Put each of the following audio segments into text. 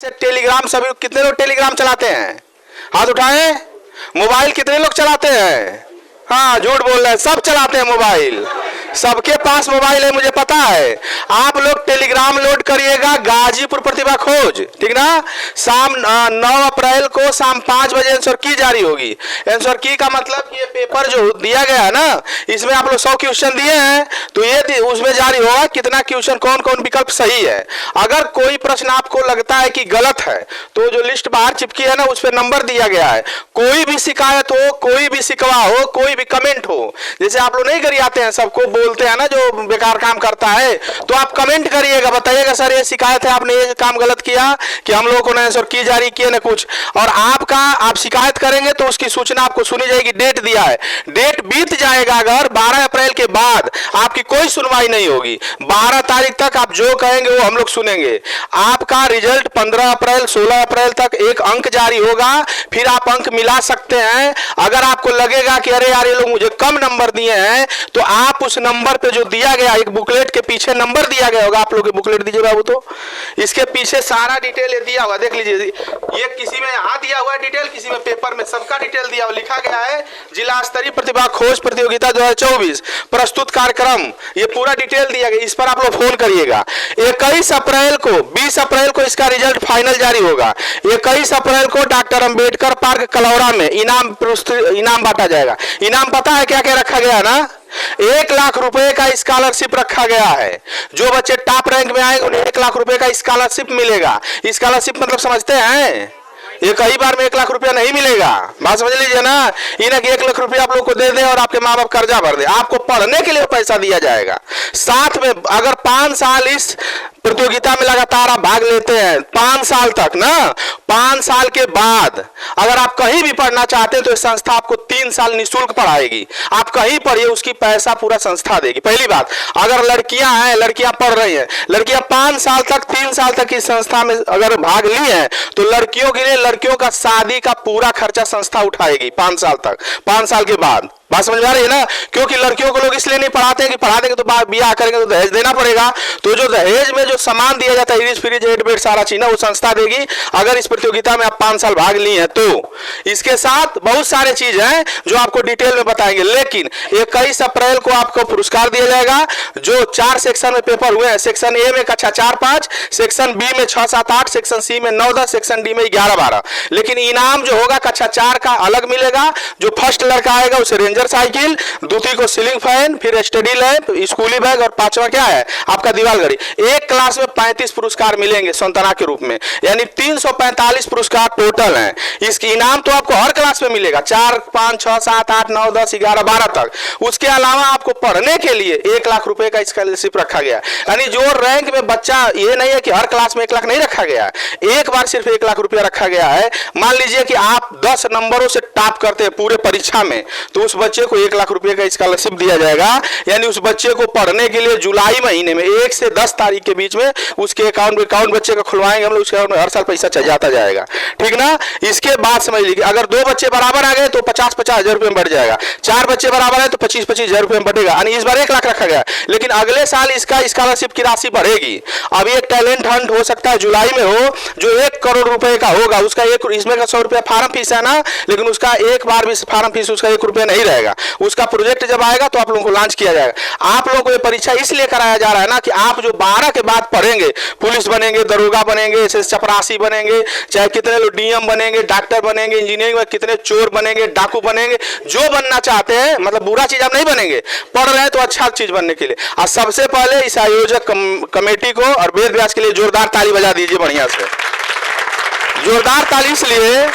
Telegram सभी कितने लोग टेलीग्राम चलाते हैं? हाथ उठाएं। मोबाइल कितने लोग चलाते हैं? हाँ, झूठ बोल रहे हैं, सब चलाते हैं मोबाइल। सबके पास मोबाइल है, मुझे पता है। आप लोग टेलीग्राम लोड करिएगा, गाजीपुर प्रतिभा खोज, ठीक ना। शाम 9 अप्रैल को शाम 5 बजे आंसर की जारी होगी। आंसर की का मतलब कि ये पेपर जो दिया गया है ना, इसमें आप लोग 100 क्वेश्चन दिए हैं, तो ये उसमें जारी होगा कितना क्वेश्चन, कौन कौन विकल्प सही है। अगर कोई प्रश्न आपको लगता है कि गलत है, तो जो लिस्ट बाहर चिपकी है ना, उस पर नंबर दिया गया है। कोई भी शिकायत हो, कोई भी शिकवा हो, कोई भी कमेंट हो, जैसे आप लोग नहीं करिए हैं, सबको बोलते हैं ना जो बेकार काम करता है, तो आप कमेंट करिएगा, बताइएगा सर ये शिकायत है, आपने ये काम गलत किया कि हम लोगों ने आंसर की जारी किए ना कुछ। और आप शिकायत करेंगे तो उसकी सूचना आपको सुनी जाएगी। डेट दिया है, डेट बीत जाएगा अगर 12 अप्रैल के बाद आपकी कोई सुनवाई नहीं होगी। 12 तारीख तक आप जो कहेंगे वो हम लोग सुनेंगे। आपका रिजल्ट 15 अप्रैल 16 अप्रैल तक एक अंक जारी होगा, फिर आप अंक मिला सकते हैं। अगर आपको लगेगा कि अरे यार ये लोग मुझे कम नंबर दिए हैं, तो आप उस नंबर पे जो दिया गया, एक बुकलेट के पीछे नंबर दिया गया होगा, आप लोग बुकलेट दीजिए बाबू, तो इसके पीछे सारा डिटेल दिया हुआ, देख लीजिए। ये किसी में यहाँ दिया हुआ है डिटेल, किसी में पेपर में, सबका डिटेल दिया हुआ, लिखा गया है जिला स्तरीय प्रतिभा खोज प्रतियोगिता 2024 प्रस्तुत कार्यक्रम, ये पूरा डिटेल दिया गया। इस पर आप लोग फोन करिएगा। 21 अप्रैल को 20 अप्रैल को इसका रिजल्ट फाइनल जारी होगा। 21 अप्रैल को डॉक्टर अंबेडकर पार्क कलौरा में इनाम बांटा जाएगा। इनाम पता है क्या क्या रखा गया ना? 1 लाख रुपए का स्कॉलरशिप रखा गया है। जो बच्चे टॉप रैंक में आएंगे उन्हें 1 लाख रुपए का स्कॉलरशिप मिलेगा। स्कॉलरशिप मतलब समझते हैं? ये कई बार में 1 लाख रुपया नहीं मिलेगा, बात समझ लीजिए ना। इन्हें 1 लाख रुपया आप लोग को दे दे और आपके माँ बाप कर्जा भर दे, आपको पढ़ने के लिए पैसा दिया जाएगा। साथ में अगर 5 साल इस प्रतियोगिता में लगातार आप भाग लेते हैं, 5 साल तक ना, 5 साल के बाद अगर आप कहीं भी पढ़ना चाहते हैं तो संस्था आपको 3 साल निःशुल्क पढ़ाएगी। आप कहीं पढ़िए, उसकी पैसा पूरा संस्था देगी। पहली बात, अगर लड़कियां हैं, लड़कियां पढ़ रही हैं, लड़कियां 5 साल तक 3 साल तक इस संस्था में अगर भाग ली हैं, तो लड़कियों के लिए लड़कियों का शादी का पूरा खर्चा संस्था उठाएगी 5 साल तक। 5 साल के बाद बात समझ में आ रही है ना। क्योंकि लड़कियों को लोग इसलिए नहीं पढ़ाते हैं कि पढ़ा देंगे तो ब्याह करेंगे तो दहेज देना पड़ेगा। तो जो दहेज में जो सामान दिया जाता है, इरिज फ्रिज एड बेड सारा चीज ना, वो संस्था देगी अगर इस प्रतियोगिता में आप 5 साल भाग ली हैं तो। इसके साथ बहुत सारे चीज हैं जो आपको डिटेल में बताएंगे। लेकिन 21 अप्रैल को आपको पुरस्कार दिया जाएगा। जो 4 सेक्शन में पेपर हुए हैं, सेक्शन ए में कक्षा 4-5, सेक्शन बी में 6-7-8, सेक्शन सी में 9-10, सेक्शन डी में 11-12। लेकिन इनाम जो होगा कक्षा 4 का अलग मिलेगा। जो फर्स्ट लड़का आएगा उसे रेंजर साइकिल, दूसरी को सीलिंग फैन, फिर स्टडी लैंप, स्कूली बैग, और 5वां क्या है आपका दीवार घड़ी। एक क्लास में 35 पुरस्कार मिलेंगे संतना के रूप में, यानी 345 पुरस्कार टोटल हैं। इसकी इनाम तो आपको हर क्लास में मिलेगा, 4, 5, 6, 7, 8, 9, 10, 11, 12 तक। उसके अलावा आपको पढ़ने के लिए 1 लाख रुपए का स्कॉलरशिप रखा गया। यानी जो रैंक में बच्चा, ये नहीं है कि हर क्लास में 1 लाख नहीं रखा गया, एक बार सिर्फ 1 लाख रुपया रखा गया है। मान लीजिए कि आप 10 नंबरों से टॉप करते हैं पूरे परीक्षा में, तो उस बच्चे को 1 लाख रुपए का स्कॉलरशिप दिया जाएगा। यानी उस बच्चे को पढ़ने के लिए जुलाई महीने में 1 से 10 तारीख के बीच में उसके अकाउंट बच्चे का खुलवाएंगे हम लोग, उसके अकाउंट में हर साल पैसा चल जाता जाएगा, ठीक ना। इसके बाद समझ लीजिए अगर 2 बच्चे बराबर आ गए तो 50-50 हजार रुपये में बढ़ जाएगा। 4 बच्चे बराबर है तो 25-25 हजार रुपये में बढ़ेगा। यानी इस बार 1 लाख रखा गया, लेकिन अगले साल इसका स्कॉलरशिप की राशि बढ़ेगी। अब एक टैलेंट हंट हो सकता है जुलाई में हो, जो 1 करोड़ रुपए का होगा। उसका इसमें का 100 रुपया फार्म फीस है ना, लेकिन उसका एक बार भी फार्म फीस उसका 1 रुपया नहीं रहेगा। उसका प्रोजेक्ट जब आएगा तो आप लोगों को लॉन्च किया जाएगा। आप लोगों को ये परीक्षा इसलिए कराया जा रहा है ना कि आप जो 12 के बाद पढ़ेंगे, पुलिस बनेंगे, दरोगा बनेंगे, एसएस चपरासी बनेंगे, चाहे कितने लोग डीएम बनेंगे, डॉक्टर बनेंगे, इंजीनियरिंग में कितने चोर बनेंगे, डाकू बनेंगे, जो बनना चाहते हैं, मतलब बुरा चीज आप नहीं बनेंगे, पढ़ रहे हैं तो अच्छा चीज बनने के लिए। और सबसे पहले इस आयोजक कमेटी को और वेद व्यास के लिए जोरदार ताली बजा दीजिए, बढ़िया से जोरदार ताली। इसलिए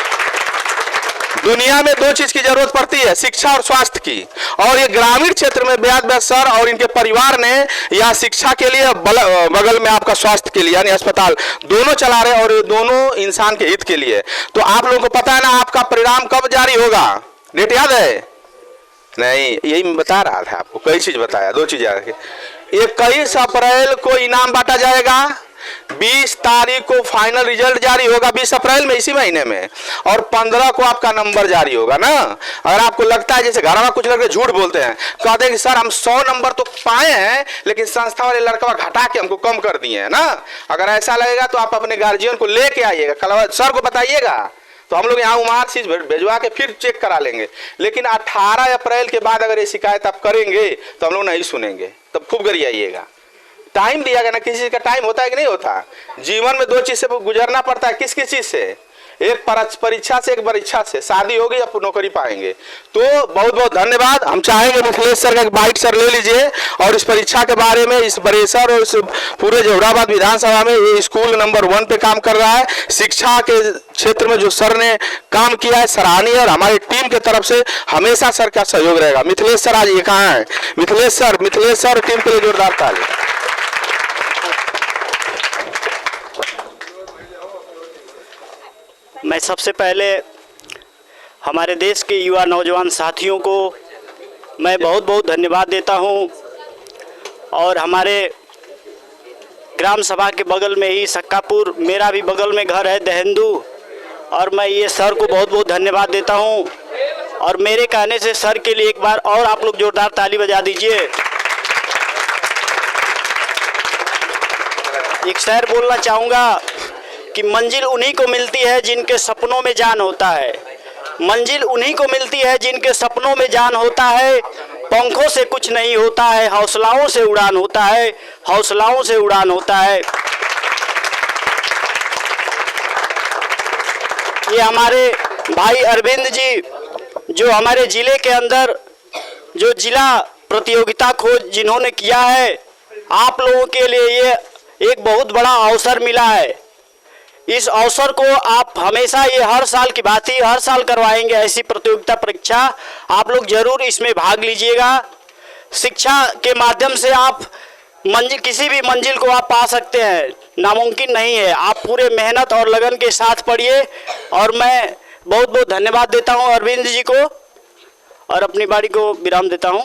दुनिया में 2 चीज की जरूरत पड़ती है, शिक्षा और स्वास्थ्य की। और ये ग्रामीण क्षेत्र में वेद व्यास सर और इनके परिवार ने यहाँ शिक्षा के लिए, बगल में आपका स्वास्थ्य के लिए यानी अस्पताल, दोनों चला रहे हैं, और ये दोनों इंसान के हित के लिए। तो आप लोगों को पता है ना आपका परिणाम कब जारी होगा, डेट याद है? नहीं, यही मैं बता रहा था आपको, कई चीज बताया, 2 चीज याद रखिए। 21 अप्रैल को इनाम बांटा जाएगा। 20 तारीख को फाइनल रिजल्ट जारी होगा, 20 अप्रैल में, इसी महीने में, और 15 को आपका नंबर जारी होगा ना। अगर आपको लगता है, जैसे घर में कुछ लड़के झूठ बोलते हैं, कहते हैं कि सर हम 100 नंबर तो पाए हैं लेकिन संस्था वाले लड़का घटा के हमको कम कर दिए हैं ना, अगर ऐसा लगेगा तो आप अपने गार्जियन को लेके आइएगा, कल सर को बताइएगा, तो हम लोग यहाँ मार्कशीट भिजवा के फिर चेक करा लेंगे। लेकिन 18 अप्रैल के बाद अगर ये शिकायत आप करेंगे तो हम लोग नहीं सुनेंगे, तब खूब गरियाइएगा। टाइम दिया गया ना, किसी चीज का टाइम होता है कि नहीं होता। जीवन में 2 चीज से गुजरना पड़ता है, किस किस चीज से, एक परीक्षा से, एक परीक्षा से। शादी होगी या नौकरी पाएंगे। तो बहुत बहुत धन्यवाद। हम चाहेंगे मिथिलेश सर का एक बाइट सर ले लीजिए और इस परीक्षा के बारे में, इस बरेसर और इस पूरे जहुराबाद विधानसभा में ये स्कूल नंबर 1 पे काम कर रहा है। शिक्षा के क्षेत्र में जो सर ने काम किया है सराहनीय, और हमारी टीम के तरफ से हमेशा सर का सहयोग रहेगा। मिथिलेश सर आज ये कहाँ है, मिथिलेश सर टीम के लिए जोरदार ताली। मैं सबसे पहले हमारे देश के युवा नौजवान साथियों को मैं बहुत बहुत धन्यवाद देता हूं, और हमारे ग्राम सभा के बगल में ही सक्कापुर, मेरा भी बगल में घर है दहेंदू, और मैं ये सर को बहुत बहुत धन्यवाद देता हूं। और मेरे कहने से सर के लिए एक बार और आप लोग जोरदार ताली बजा दीजिए। एक शेर बोलना चाहूँगा कि मंजिल उन्हीं को मिलती है जिनके सपनों में जान होता है, मंजिल उन्हीं को मिलती है जिनके सपनों में जान होता है। पंखों से कुछ नहीं होता है, हौसलाओं से उड़ान होता है, हौसलाओं से उड़ान होता है। ये हमारे भाई अरविंद जी, जो हमारे ज़िले के अंदर जो जिला प्रतियोगिता खोज जिन्होंने किया है, आप लोगों के लिए ये एक बहुत बड़ा अवसर मिला है। इस अवसर को आप हमेशा, ये हर साल की बात ही, हर साल करवाएंगे ऐसी प्रतियोगिता परीक्षा, आप लोग जरूर इसमें भाग लीजिएगा। शिक्षा के माध्यम से आप किसी भी मंजिल को आप पा सकते हैं, नामुमकिन नहीं है। आप पूरे मेहनत और लगन के साथ पढ़िए, और मैं बहुत बहुत धन्यवाद देता हूं अरविंद जी को, और अपनी बारी को विराम देता हूं।